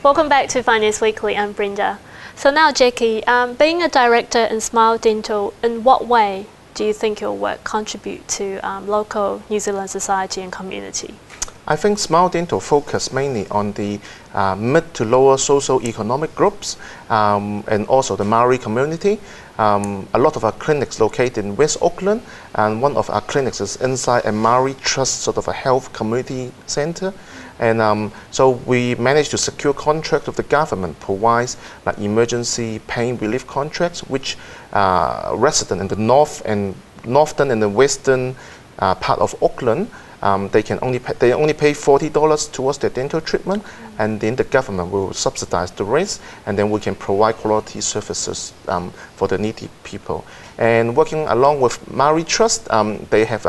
Welcome back to Finance Weekly. I'm Brenda. So now, Jacky, being a director in Smile Dental, in what way do you think your work contribute to local New Zealand society and community? I think Smile Dental focus mainly on the mid to lower socio-economic groups and also the Maori community. A lot of our clinics located in West Auckland, and one of our clinics is inside a Maori Trust sort of a health community center. And so we managed to secure contract with the government, provides like emergency pain relief contracts, which resident in the northern and the western part of Auckland, they only pay $40 towards their dental treatment, and then the government will subsidize the rest, and then we can provide quality services for the needy people. And working along with Maori Trust, they have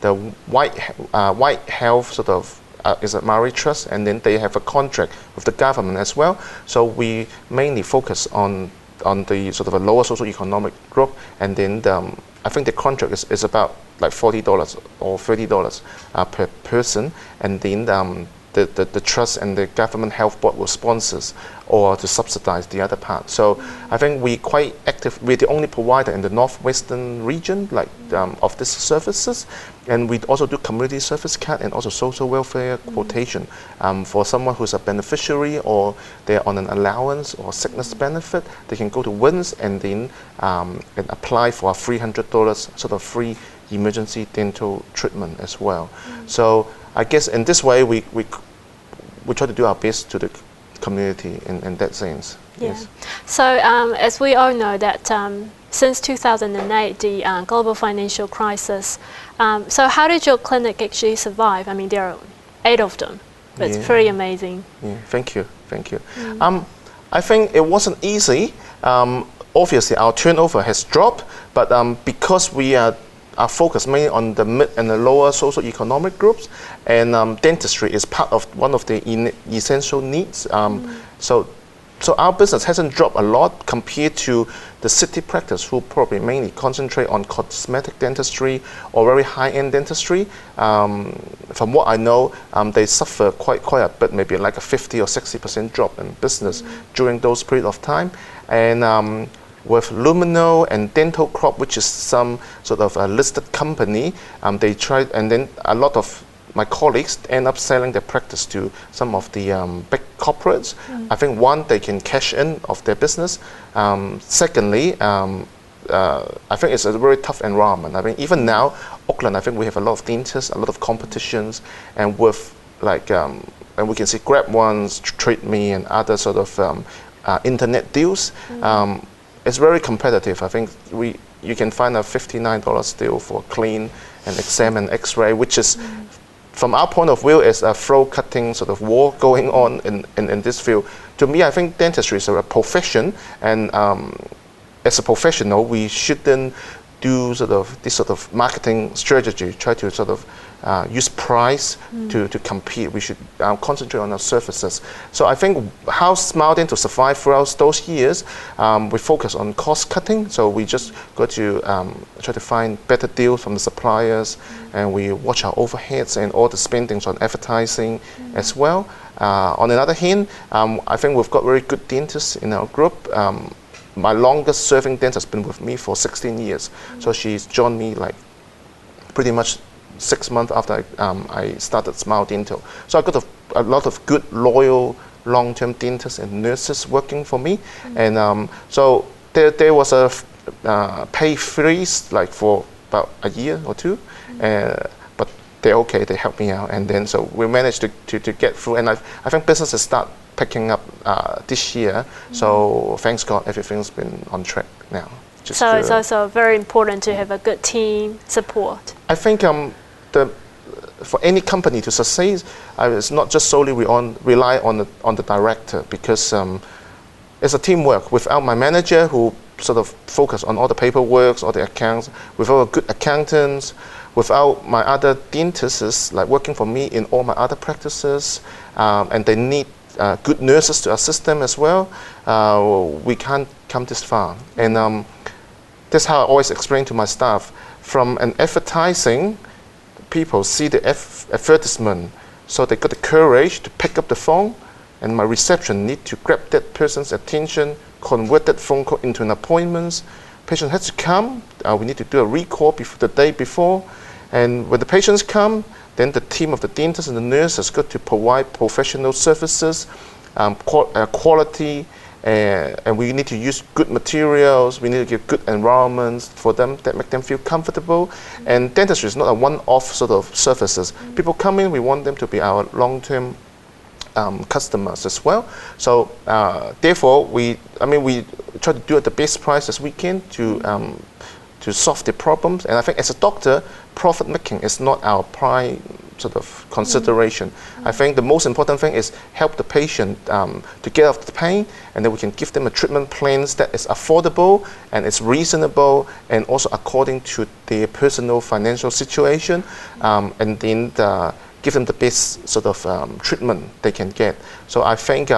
the white health sort of is a Maori Trust, and then they have a contract with the government as well. So we mainly focus on the sort of a lower socio-economic group, and then I think the contract is about like $40 or $30 per person, and then the trust and the government health board will sponsors or to subsidize the other part. So I think we're quite active. We're the only provider in the northwestern region like of these services, and we also do community service card and also social welfare quotation for someone who's a beneficiary or they're on an allowance or sickness benefit. They can go to WINS and then and apply for a $300 sort of free emergency dental treatment as well. So I guess in this way we try to do our best to the community in that sense. Yeah. Yes. So as we all know that since 2008, the global financial crisis, so how did your clinic actually survive? I mean, there are 8 of them. It's pretty amazing. Yeah. Thank you. Thank you. I think it wasn't easy. Obviously, our turnover has dropped, but because we are focused mainly on the mid and the lower socio-economic groups, and dentistry is part of one of the essential needs. So our business hasn't dropped a lot compared to the city practice, who probably mainly concentrate on cosmetic dentistry or very high-end dentistry. From what I know, they suffer quite a bit, maybe like a 50 or 60% drop in business during those period of time. And with Lumino and Dental Crop, which is some sort of a listed company, they tried, and then a lot of my colleagues end up selling their practice to some of the big corporates. I think one, they can cash in of their business. Secondly, I think it's a very tough environment. I mean, even now, Auckland, I think we have a lot of dentists, a lot of competitions, and with like, and we can see Grab Ones, Trade Me, and other sort of internet deals. It's very competitive. I think you can find a $59 deal for clean and exam and X-ray, which is, from our point of view, is a throat-cutting sort of war going on in this field. To me, I think dentistry is a profession, and as a professional, we shouldn't do this sort of marketing strategy, try to sort of use price to compete. We should concentrate on our services. So I think how Smile Dental survived throughout those years, we focus on cost cutting. So we just got to try to find better deals from the suppliers, and we watch our overheads and all the spendings on advertising as well. On the other hand, I think we've got very good dentists in our group. My longest serving dentist has been with me for 16 years. So she's joined me like pretty much 6 months after I started Smile Dental. So I got a lot of good, loyal, long-term dentists and nurses working for me. And so there was a pay freeze like for about a year or two. But they're okay, they helped me out. And then so we managed to get through. And I think businesses start picking up this year. So thanks God, everything's been on track now. So it's also very important to have a good team support. I think for any company to succeed, it's not just solely rely on the director, because it's a teamwork. Without my manager, who sort of focus on all the paperwork, all the accounts, without good accountants, without my other dentists like working for me in all my other practices, and they need good nurses to assist them as well, we can't come this far. And that's how I always explain to my staff. From an advertising, people see the advertisement, so they got the courage to pick up the phone and my reception need to grab that person's attention, convert that phone call into an appointment. Patient has to come. We need to do a recall the day before. And when the patients come, then the team of the dentists and the nurses got to provide professional services, quality, and we need to use good materials. We need to give good environments for them that make them feel comfortable. And dentistry is not a one-off sort of services. People come in, we want them to be our long-term customers as well. So therefore, we try to do at the best price as we can to solve the problems. And I think as a doctor, profit making is not our prime sort of consideration. I think the most important thing is help the patient to get out of the pain, and then we can give them a treatment plans that is affordable and it's reasonable and also according to their personal financial situation, and then give them the best sort of treatment they can get. So I think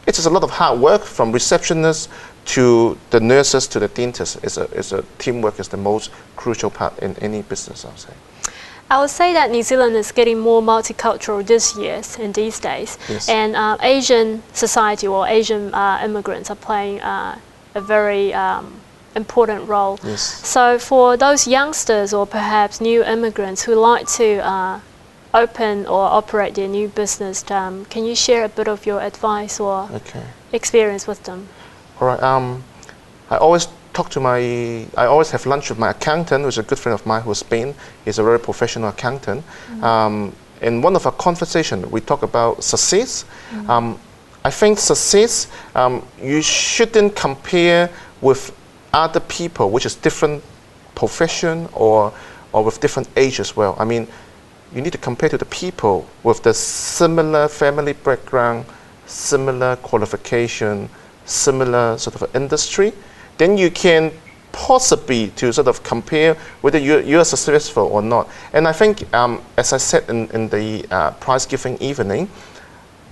it's just a lot of hard work from receptionists to the nurses to the dentists. It's a teamwork is the most crucial part in any business, I would say. I would say that New Zealand is getting more multicultural these days, yes. And Asian society or Asian immigrants are playing a very important role. Yes. So for those youngsters or perhaps new immigrants who like to open or operate their new business, can you share a bit of your advice or experience with them? All right. I always have lunch with my accountant, who's a good friend of mine who's Spain. He's a very professional accountant. In one of our conversations, we talk about success. I think success, you shouldn't compare with other people, which is different profession or with different age as well. I mean, you need to compare to the people with the similar family background, similar qualification, similar sort of industry. Then you can possibly to sort of compare whether you're successful or not. And I think, as I said in the prize giving evening,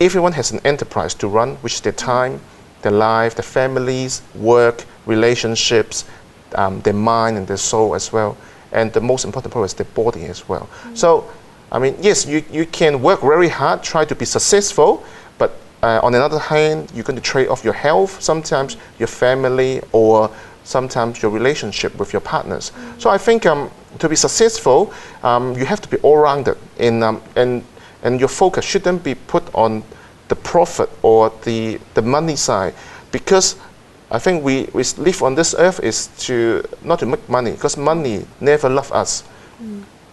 everyone has an enterprise to run, which is their time, their life, their families, work, relationships, their mind and their soul as well. And the most important part is their body as well. So, I mean, yes, you can work very hard, try to be successful, but on the other hand, you're going to trade off your health, sometimes your family, or sometimes your relationship with your partners. So I think to be successful, you have to be all-rounded, and your focus shouldn't be put on the profit or the money side, because I think we live on this earth is not to make money, because money never loves us.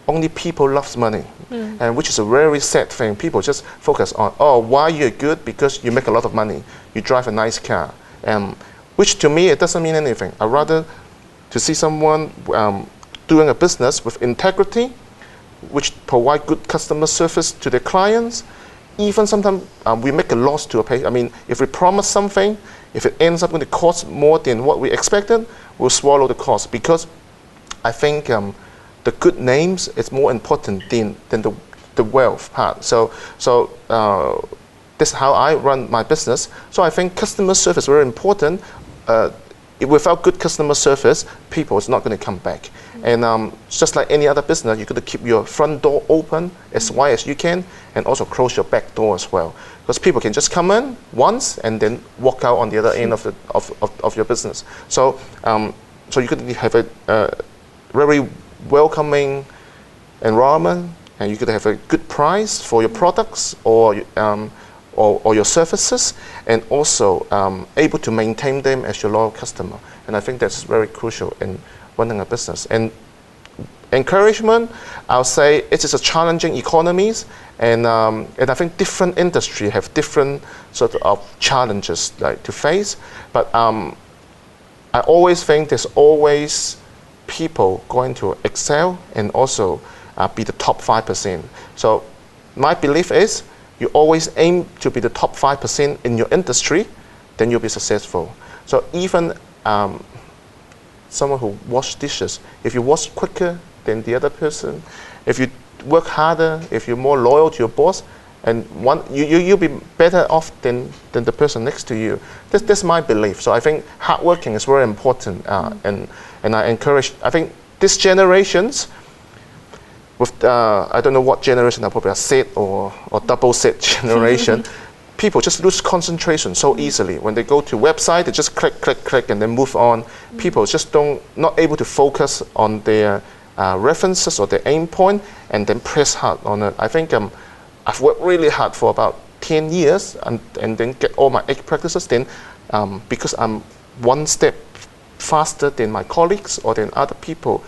Only people love money, and which is a very sad thing. People just focus on, oh, why you're good? Because you make a lot of money, you drive a nice car, which to me it doesn't mean anything. I'd rather to see someone doing a business with integrity, which provide good customer service to their clients. Even sometimes we make a loss to a patient. I mean, if we promise something, if it ends up going to cost more than what we expected, we'll swallow the cost, because I think the good names is more important than the wealth part. So this is how I run my business. So I think customer service is very important. Without good customer service, people is not going to come back. And just like any other business, you've got to keep your front door open as wide as you can, and also close your back door as well. Because people can just come in once and then walk out on the other end of your business. So so you could have a very welcoming environment, and you could have a good price for your products or your services, and also able to maintain them as your loyal customer. And I think that's very crucial in running a business. And encouragement, I'll say it is a challenging economies, and I think different industry have different sort of challenges to face. But I always think there's always people going to excel and also be the top 5%. So my belief is you always aim to be the top 5% in your industry, then you'll be successful. So even someone who washes dishes, if you wash quicker than the other person, if you work harder, if you're more loyal to your boss, and you'll be better off than the person next to you. That's my belief. So I think hard working is very important, and I encourage. I think these generations, with I don't know what generation, probably a Z or double Z generation, people just lose concentration so easily. When they go to website, they just click, and then move on. People just not able to focus on their references or their aim point, and then press hard on it. I think I've worked really hard for about 10 years, and then get all my 8 practices. Then because I'm one step faster than my colleagues or than other people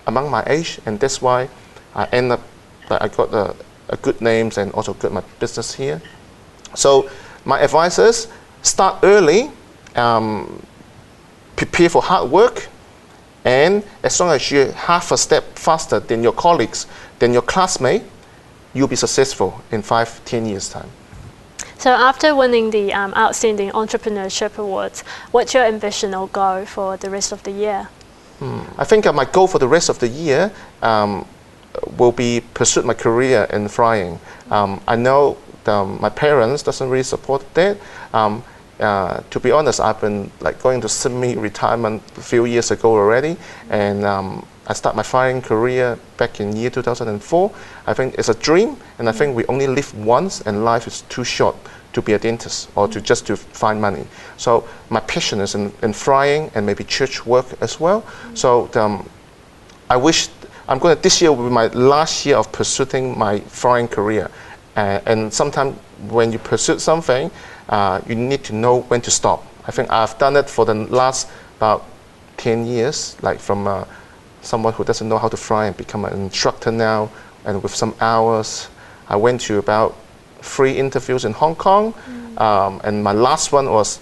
among my age, and that's why I end up I got a good names and also got my business here. So my advice is start early, prepare for hard work, and as long as you're half a step faster than your colleagues, than your classmate, you'll be successful in 5-10 years time. So after winning the Outstanding Entrepreneurship Awards, what's your ambition or goal for the rest of the year? I think my goal for the rest of the year will be pursue my career in flying. I know my parents doesn't really support that. To be honest, I've been going to semi-retirement a few years ago already, and I started my flying career back in year 2004. I think it's a dream, and I think we only live once, and life is too short to be a dentist or just to find money. So my passion is in flying and maybe church work as well. So I wish this year will be my last year of pursuing my flying career. And sometimes when you pursue something, you need to know when to stop. I think I've done it for the last about 10 years, from someone who doesn't know how to fly and become an instructor now, and with some hours. I went to about 3 interviews in Hong Kong, and my last one was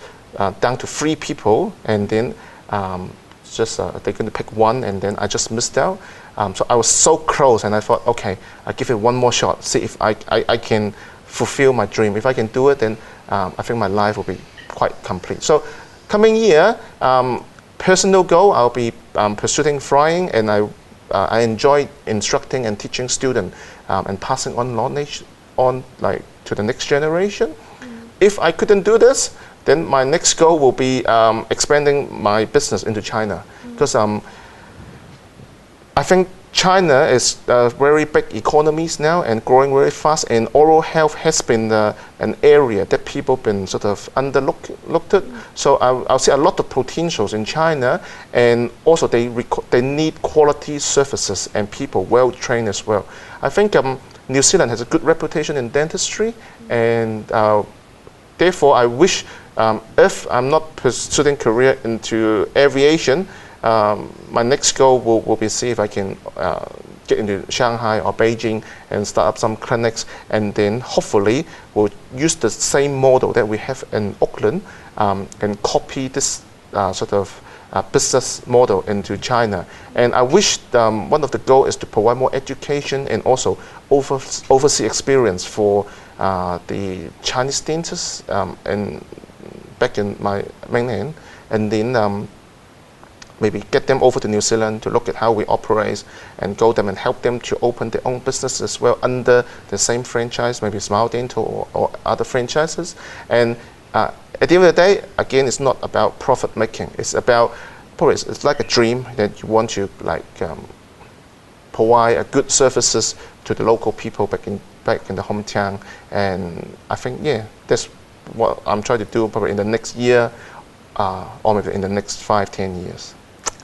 down to 3 people, and then they're going to pick one, and then I just missed out. So I was so close, and I thought, okay, I'll give it one more shot, see if I can fulfill my dream. If I can do it, then I think my life will be quite complete. So coming year, personal goal, I'll be pursuing flying, and I enjoy instructing and teaching students and passing on knowledge on to the next generation. If I couldn't do this, then my next goal will be expanding my business into China, because I think China is a very big economy now and growing very fast, and oral health has been an area that people have been sort of underlooked at. So I'll see a lot of potentials in China, and also they need quality services and people well trained as well. I think New Zealand has a good reputation in dentistry, and therefore I wish if I'm not pursuing career into aviation, my next goal will be see if I can get into Shanghai or Beijing and start up some clinics, and then hopefully we'll use the same model that we have in Auckland and copy this sort of business model into China. And I wish one of the goals is to provide more education and also overseas experience for the Chinese dentists and back in my mainland, and then maybe get them over to New Zealand to look at how we operate and go them and help them to open their own business as well under the same franchise, maybe Smile Dental or other franchises. And at the end of the day, again, it's not about profit making. It's about, probably it's like a dream that you want to provide a good services to the local people back in the hometown. And I think, yeah, that's what I'm trying to do probably in the next year or maybe in the next 5-10 years.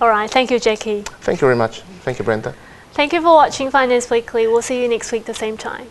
All right, thank you, Jacky. Thank you very much. Thank you, Brenda. Thank you for watching Finance Weekly. We'll see you next week the same time.